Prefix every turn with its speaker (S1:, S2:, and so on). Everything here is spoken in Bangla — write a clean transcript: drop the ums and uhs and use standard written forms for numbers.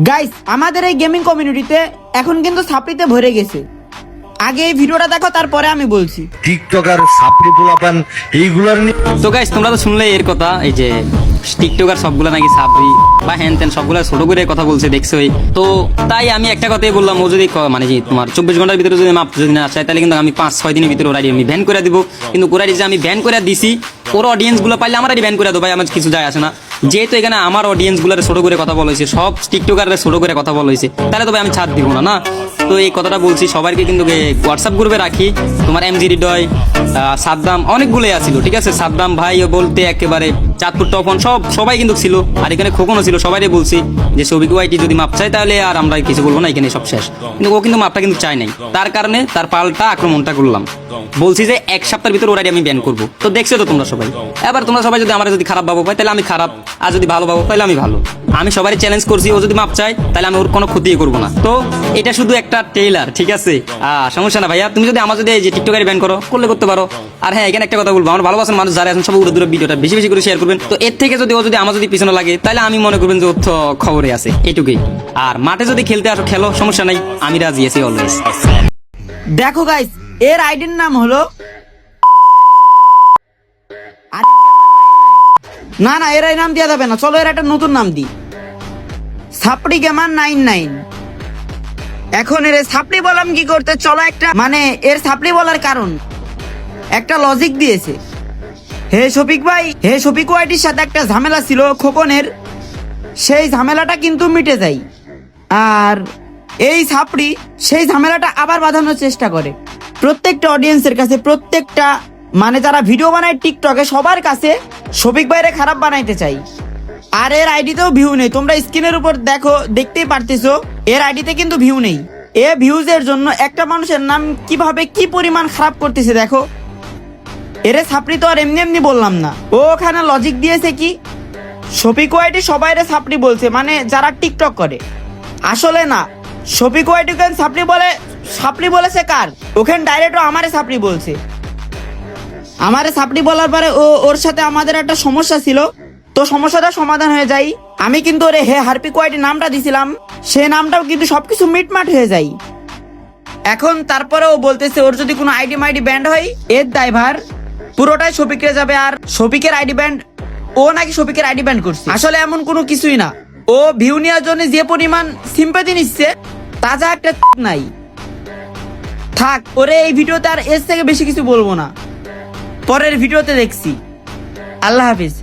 S1: গাইস আমাদের এই গেমিং কমিউনিটিতে এখন কিন্তু সাপ্রিতে ভরে গেছে। আগে এই ভিডিওটা দেখো, তারপরে আমি বলছি।
S2: টিকটকার সাপ্রি পোলাপান এইগুলার
S3: তো গাইস তোমরা তো শুনলে এর কথা, এই যে টিকটকার সবগুলা নাকি সাবরি বা হ্যান ত্যান সবগুলা ছোট করে কথা বলছে দেখছোই। তো তাই আমি একটা কথাই বললাম, ও যদি মানে যে তোমার 24 ঘন্টার ভিতরে যদি মাপ যদি না আসে, তাহলে কিন্তু আমি 5-6 দিনের ভিতরে ওরা আমি ব্যান করে দিব। কিন্তু ওরা যে আমি ব্যান করে দিছি, ওর অডিয়েন্স গুলো পাইলে আমার ব্যান করে দেবো ভাই, আমার কিছু যায় আসে না। যেহেতু এখানে আমার অডিয়েন্স গুলার ছোট করে কথা বলা হয়েছে, সব টিকটকাররা ছোট করে কথা বলা হয়েছে, তাহলে তো ভাই আমি ছাড় দিব না না। তো এই কথাটা বলছি সবাইকে, কিন্তু হোয়াটসঅ্যাপ গ্রুপে রাখি। তোমার এমজি হৃদয়, সাদ্দাম, অনেকগুলোই আছিল, ঠিক আছে। সাদ্দাম ভাই বলতে একেবারে চাঁদপুর টপন সবাই কিন্তু ছিল, আর এখানে খোকনও ছিল। সবাইকে বলছি যে সবিক ওয়াইটি যদি মাপ চাই তাহলে আর আমরা কিছু বলবো না, এখানে সব শেষ। কিন্তু ও কিন্তু মাপটা কিন্তু চাই নাই, তার কারণে তার পাল্টা আক্রমণটা করলাম। বলছি যে 1 সপ্তাহের ভিতরে ওরাই আমি ব্যান করবো। তো দেখছো তো তোমরা সবাই। এবার তোমরা সবাই যদি আমার যদি খারাপ ভাবো পাই, তাহলে আমি খারাপ, আর যদি ভালো ভাবো তাহলে আমি ভালো। আমি সবাই চ্যালেঞ্জ করছি, ও যদি মাপ চাই তাহলে আমি ওর কোনো ক্ষতি করবো না। তো এটা শুধু একটা ট্রেইলার, ঠিক আছে। সমস্যা না ভাইয়া, তুমি যদি আমার যদি এই যে টিকটকারে ব্যান করো করলে করতে পারো। আর হ্যাঁ, এখানে একটা কথা বলবো, আমার ভালোবাসার মানুষ যারা আছেন সব উড়ে দূরে ভিডিওটা বেশি বেশি করে শেয়ার করবেন। তো এর থেকে যদি ও যদি আমার যদি পিছনে লাগে, তাহলে আমি মনে করবেন যে ওর তো খবরে আছে, এটুকুই। আর মাঠে যদি খেলতে আসো খেলো, সমস্যা নাই, আমি রাজি আছি অলওয়েজ।
S1: দেখো গাইস, এর আইডির নাম হলো না এর এই নাম দেওয়া যাবে না, চলো এর একটা নতুন নাম দিই, সাপড়ি গেমার 99। এখন এর সাপড়ি বললাম কি করতে, চলো একটা মানে এর সাপড়ি বলার কারণ একটা লজিক দিয়েছে। হে শফিক ভাই, হে শফিক ওয়াইটির সাথে একটা ঝামেলা ছিল খোকনের, সেই ঝামেলাটা কিন্তু মিটে যায়। আর এই সাপড়ি সেই ঝামেলাটা আবার বাঁধানোর চেষ্টা করে প্রত্যেকটা অডিয়েন্সের কাছে, প্রত্যেকটা মানে যারা ভিডিও বানায় টিকটকে সবার কাছে শফিক ভাইরে খারাপ বানাইতে চাই। আর এর আইডিতেও ভিউ নেই, তোমরা স্ক্রিনের উপর দেখো, দেখতেই পারতেছো এর আইডিতে কিন্তু ভিউ নেই। এ ভিউজের জন্য একটা মানুষের নাম কিভাবে কি পরিমাণ খারাপ করতেছে দেখো। এরে সাপড়ি তো আর এমনি এমনি বললাম না, ও ওখানে লজিক দিয়েছে কি শফিক ওয়াইটি সবাইরে সাপড়ি বলছে, মানে যারা টিকটক করে। আসলে না, শফিক ওয়াইটি কেন সাপড়ি বলেছে কার, ওখানে ডাইরেক্ট আমারে সাপড়ি বলছে। আমারে সাপড়ি বলার পরে ওর সাথে আমাদের একটা সমস্যা ছিল, তো সমস্যাটা সমাধান হয়ে যায়। আমি কিন্তু ওরে হে হারপিক ওয়াইটি নামটা দিছিলাম, সে নামটাও কিন্তু সবকিছু মিটমাট হয়ে যায়। এখন তারপরে ও বলতেছে ওর যদি কোনো আইডি মাইডি ব্যান্ড হয়, এর দায়ভার পুরোটাই শফিকের যাবে। আর শফিকের আইডি ব্যান্ড, ও নাকি শফিকের আইডি ব্যান্ড করছে। আসলে এমন কোনো কিছুই না, ও ভিউ নেওয়ার জন্য যে পরিমাণ সিম্পাথি নিচ্ছে তাজা একটা নাই। থাক, ওরে এই ভিডিওতে আর এর থেকে বেশি কিছু বলবো না, পরের ভিডিওতে দেখছি। আল্লাহ হাফিজ।